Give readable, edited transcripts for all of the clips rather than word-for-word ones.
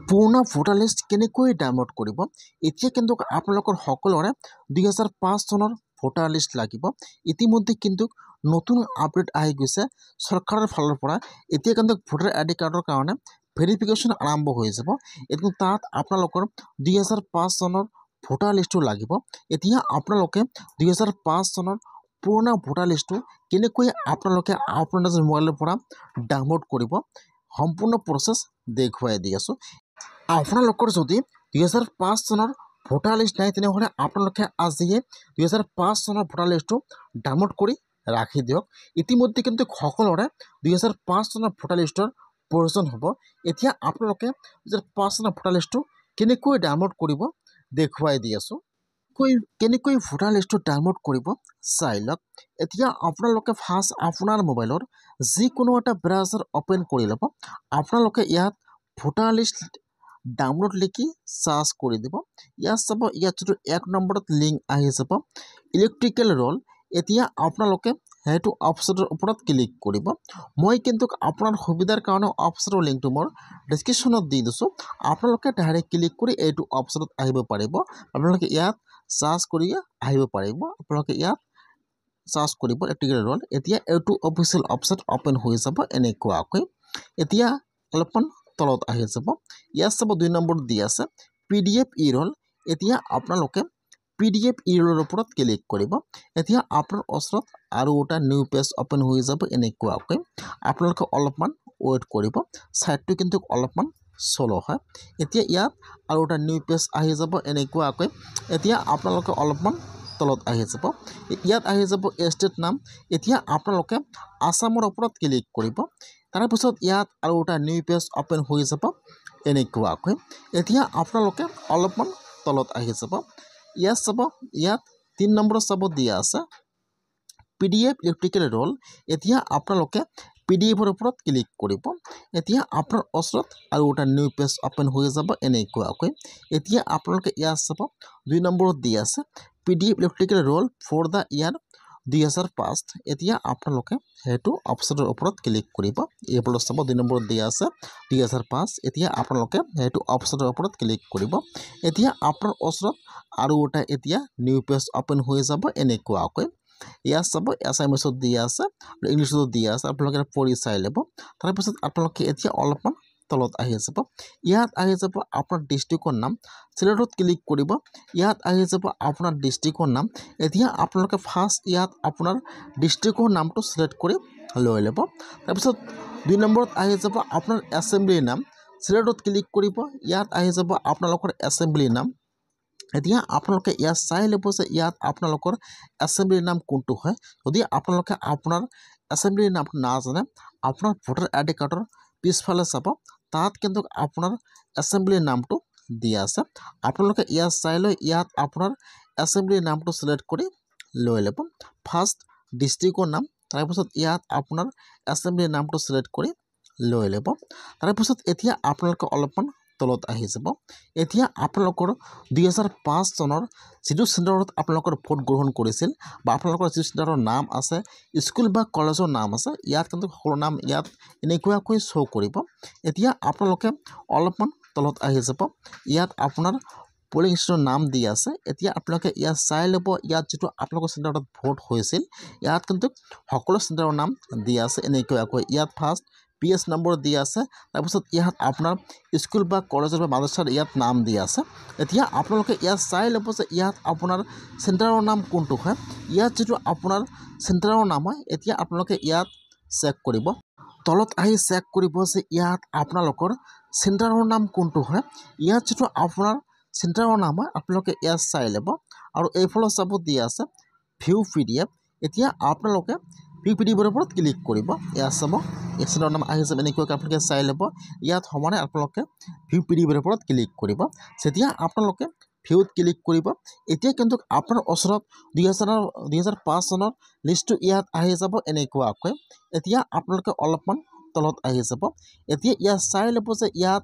পুৰণা voter list কেনেকৈ download কৰিব এতিয়া কিন্তু আপোনালোকৰ সকলোৰে 2005 চনৰ ভোটাৰ লিষ্ট লাগিব। ইতিমধ্যে কিন্তু নতুন আপডেট আহি গৈছে চৰকাৰৰ ফালৰ পৰা। এতিয়া কিন্তু ভোটাৰ আইডি কাৰ্ডৰ কাৰণে ভেৰিফিকেশ্যন আৰম্ভ হৈ যাব। কিন্তু তাত আপোনালোকৰ 2005 চনৰ ভোটাৰ লিষ্টটো লাগিব। এতিয়া আপোনালোকে 2005 চনৰ পুৰণা ভোটাৰ লিষ্টটো কেনেকৈ আপোনালোকে আপোনাৰ মোবাইলৰ পৰা ডাউনলোড কৰিব সম্পূৰ্ণ প্ৰচেছ দেখুৱাই দি আছোঁ। আপোনালোকৰ যদি 2005 চনৰ ভোটাৰ লিষ্ট নাই তেনেহ'লে আপোনালোকে আজিয়ে 2005 চনৰ ভোটাৰ লিষ্টটো ডাউনলোড কৰি ৰাখি দিয়ক। ইতিমধ্যে কিন্তু সকলোৰে 2005 চনৰ ভোটাৰ লিষ্টৰ প্ৰয়োজন হ'ব। এতিয়া আপোনালোকে 2005 চনৰ ভোটাৰ লিষ্টটো কেনেকৈ ডাউনলোড কৰিব দেখুৱাই দি আছোঁ। কেনেকৈ ভোটাৰ লিষ্টটো ডাউনলোড কৰিব চাই লওক। এতিয়া আপোনালোকে ফাৰ্ষ্ট আপোনাৰ মোবাইলৰ যিকোনো এটা ব্ৰাউজাৰ অ'পেন কৰি ল'ব। আপোনালোকে ইয়াত ভোটাৰ লিষ্ট ডাউনলোড লিখি চাৰ্চ কৰি দিব। ইয়াত চাব, ইয়াত যিটো 1 নম্বৰত লিংক আহি যাব ইলেক্ট্ৰিকেল ৰোল। এতিয়া আপোনালোকে সেইটো অপশ্যনৰ ওপৰত ক্লিক কৰিব। মই কিন্তু আপোনাৰ সুবিধাৰ কাৰণে অপশ্যনৰ লিংকটো মোৰ ডিছক্ৰিপশ্যনত দি দিছোঁ। আপোনালোকে ডাইৰেক্ট ক্লিক কৰি এইটো অপশ্যনত আহিব পাৰিব। আপোনালোকে ইয়াত চাৰ্চ কৰি আহিব পাৰিব। আপোনালোকে ইয়াত চাৰ্চ কৰিব ইলেক্ট্ৰিকেল ৰোল। এতিয়া এইটো অফিচিয়েল অপশ্যন অ'পেন হৈ যাব এনেকুৱাকৈ। এতিয়া অলপমান তলত আহি যাব। ইয়াত চাব 2 নম্বৰত দি আছে PDF ই ৰোল। এতিয়া আপোনালোকে PDF ই ৰোলৰ ওপৰত ক্লিক কৰিব। এতিয়া আপোনাৰ ওচৰত আৰু এটা নিউ পেজ অ'পেন হৈ যাব এনেকুৱাকৈ। আপোনালোকে অলপমান ৱেইট কৰিব। ছাইটটো কিন্তু অলপমান শ্ল' হয়। এতিয়া ইয়াত আৰু এটা নিউ পেজ আহি যাব এনেকুৱাকৈ। এতিয়া আপোনালোকে অলপমান তলত আহি যাব। ইয়াত আহি যাব ষ্টেট নাম। এতিয়া আপোনালোকে আসামৰ ওপৰত ক্লিক কৰিব। তাৰপিছত ইয়াত আৰু এটা নিউ পেজ অ'পেন হৈ যাব এনেকুৱাকৈ। এতিয়া আপোনালোকে অলপমান তলত আহি যাব। ইয়াত চাব, ইয়াত 3 নম্বৰত চাব দিয়া আছে PDF ইলেক্ট্ৰিকেল ৰোল। এতিয়া আপোনালোকে PDFৰ ওপৰত ক্লিক কৰিব। এতিয়া আপোনাৰ ওচৰত আৰু এটা নিউ পেজ অ'পেন হৈ যাব এনেকুৱাকৈ। এতিয়া আপোনালোকে ইয়াত চাব 2 নম্বৰত দি আছে PDF electrical roll for the year 2005। এতিয়া আপোনালোকে সেইটো অপশ্যনৰ ওপৰত ক্লিক কৰিব। এইফালে চাব 2 নম্বৰত দিয়া আছে 2005। এতিয়া আপোনালোকে সেইটো অপশ্যনৰ ওপৰত ক্লিক কৰিব। এতিয়া আপোনাৰ ওচৰত আৰু এটা এতিয়া নিউ পেজ অ'পেন হৈ যাব এনেকুৱাকৈ। ইয়াত চাব এছামিছত দিয়া আছে, ইংলিছতো দিয়া আছে। আপোনালোকে পঢ়ি চাই ল'ব। তাৰপিছত আপোনালোকে এতিয়া অলপমান তলত আহি যাব। ইয়াত আহি যাব আপোনাৰ ডিষ্ট্ৰিক্টৰ নাম। চিলেক্টত ক্লিক কৰিব। ইয়াত আহি যাব আপোনাৰ ডিষ্ট্ৰিক্টৰ নাম। এতিয়া আপোনালোকে ফাৰ্ষ্ট ইয়াত আপোনাৰ ডিষ্ট্ৰিক্টৰ নামটো চিলেক্ট কৰি লৈ ল'ব। তাৰপিছত 2 নম্বৰত আহি যাব আপোনাৰ এছেম্বলিৰ নাম। চিলেক্টত ক্লিক কৰিব। ইয়াত আহি যাব আপোনালোকৰ এছেম্বলিৰ নাম। এতিয়া আপোনালোকে ইয়াত চাই ল'ব যে ইয়াত আপোনালোকৰ এছেম্বলিৰ নাম কোনটো হয়। যদি আপোনালোকে আপোনাৰ এছেম্বলিৰ নামটো নাজানে, আপোনাৰ ভোটাৰ আইডি কাৰ্ডৰ পিছফালে চাব, তাত কিন্তু আপোনাৰ এছেম্বলিৰ নামটো দিয়া আছে। আপোনালোকে ইয়াত চাই লৈ ইয়াত আপোনাৰ এছেম্বলিৰ নামটো চিলেক্ট কৰি লৈ ল'ব। ফাৰ্ষ্ট ডিষ্ট্ৰিক্টৰ নাম, তাৰপিছত ইয়াত আপোনাৰ এছেম্বলিৰ নামটো চিলেক্ট কৰি লৈ ল'ব। তাৰপিছত এতিয়া আপোনালোকে অলপমান তলত আহি যাব। এতিয়া আপোনালোকৰ 2005 চনৰ যিটো চেণ্টাৰত আপোনালোকৰ ভোট গ্ৰহণ কৰিছিল বা আপোনালোকৰ যিটো চেণ্টাৰৰ নাম আছে, স্কুল বা কলেজৰ নাম আছে, ইয়াত কিন্তু সকলো নাম ইয়াত এনেকুৱাকৈ শ্ব' কৰিব। এতিয়া আপোনালোকে অলপমান তলত আহি যাব। ইয়াত আপোনাৰ পলিং ষ্টেচনৰ নাম দি আছে। এতিয়া আপোনালোকে ইয়াত চাই ল'ব, ইয়াত যিটো আপোনালোকৰ চেণ্টাৰত ভোট হৈছিল ইয়াত কিন্তু সকলো চেণ্টাৰৰ নাম দিয়া আছে এনেকুৱাকৈ। ইয়াত ফাৰ্ষ্ট PS নম্বৰ দিয়া আছে। তাৰপিছত ইয়াত আপোনাৰ স্কুল বা কলেজৰ বা মাদ্ৰাছাৰ ইয়াত নাম দিয়া আছে। এতিয়া আপোনালোকে ইয়াত চাই ল'ব যে ইয়াত আপোনাৰ চেণ্টাৰৰ নাম কোনটো হয়। ইয়াত যিটো আপোনাৰ চেণ্টাৰৰ নাম হয়, এতিয়া আপোনালোকে ইয়াত চেক কৰিব। তলত আহি চেক কৰিব যে ইয়াত আপোনালোকৰ চেণ্টাৰৰ নাম কোনটো হয়। ইয়াত যিটো আপোনাৰ চেণ্টাৰৰ নাম হয় আপোনালোকে ইয়াত চাই ল'ব। আৰু এইফালে চাব দিয়া আছে ভিউ PDF। এতিয়া আপোনালোকে ভিউ PDFৰ ওপৰত ক্লিক কৰিব। ইয়াত চাব এই চেণ্টাৰৰ নাম আহি যাব এনেকুৱাকৈ আপোনালোকে চাই ল'ব। ইয়াত সমানে আপোনালোকে ভিউ PDFৰ ওপৰত ক্লিক কৰিব। যেতিয়া আপোনালোকে ভিউত ক্লিক কৰিব, এতিয়া কিন্তু আপোনাৰ ওচৰত 2005 চনৰ লিষ্টটো ইয়াত আহি যাব এনেকুৱাকৈ। এতিয়া আপোনালোকে অলপমান তলত আহি যাব। এতিয়া ইয়াত চাই ল'ব যে ইয়াত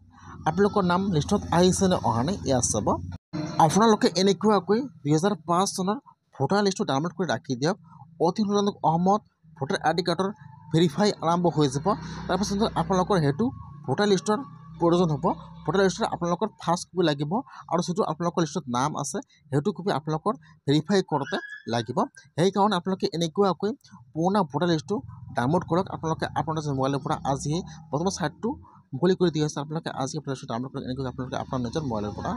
আপোনালোকৰ নাম লিষ্টত আহিছে নে অহা নাই। ইয়াত চাব আপোনালোকে এনেকুৱাকৈ 2005 চনৰ ভোটাৰ লিষ্টটো ডাউনলোড কৰি ৰাখি দিয়ক। অতি সোনকালে অসমত ভোটাৰ আইডি কাৰ্ডৰ ভেৰিফাই আৰম্ভ হৈ যাব। তাৰপিছত আপোনালোকৰ সেইটো ভোটাৰ লিষ্টৰ প্ৰয়োজন হ'ব ভোটাৰ লিষ্টত আপোনালোকৰ ফাৰ্ষ্ট কপি লাগিব আৰু যিটো আপোনালোকৰ লিষ্টত নাম আছে সেইটো কপি আপোনালোকৰ ভেৰিফাই কৰোঁতে লাগিব সেইকাৰণে আপোনালোকে এনেকুৱাকৈ পুৰণা ভোটাৰ লিষ্টটো ডাউনলোড কৰক আপোনালোকে আপোনাৰ মোবাইলৰ পৰা আজি প্ৰথম ছাইটটো মুকলি কৰি দি আছে আপোনালোকে আজি ভোটাৰ লিষ্টটো ডাউনলোড কৰক এনেকৈ আপোনালোকে আপোনাৰ নিজৰ মোবাইলৰ পৰা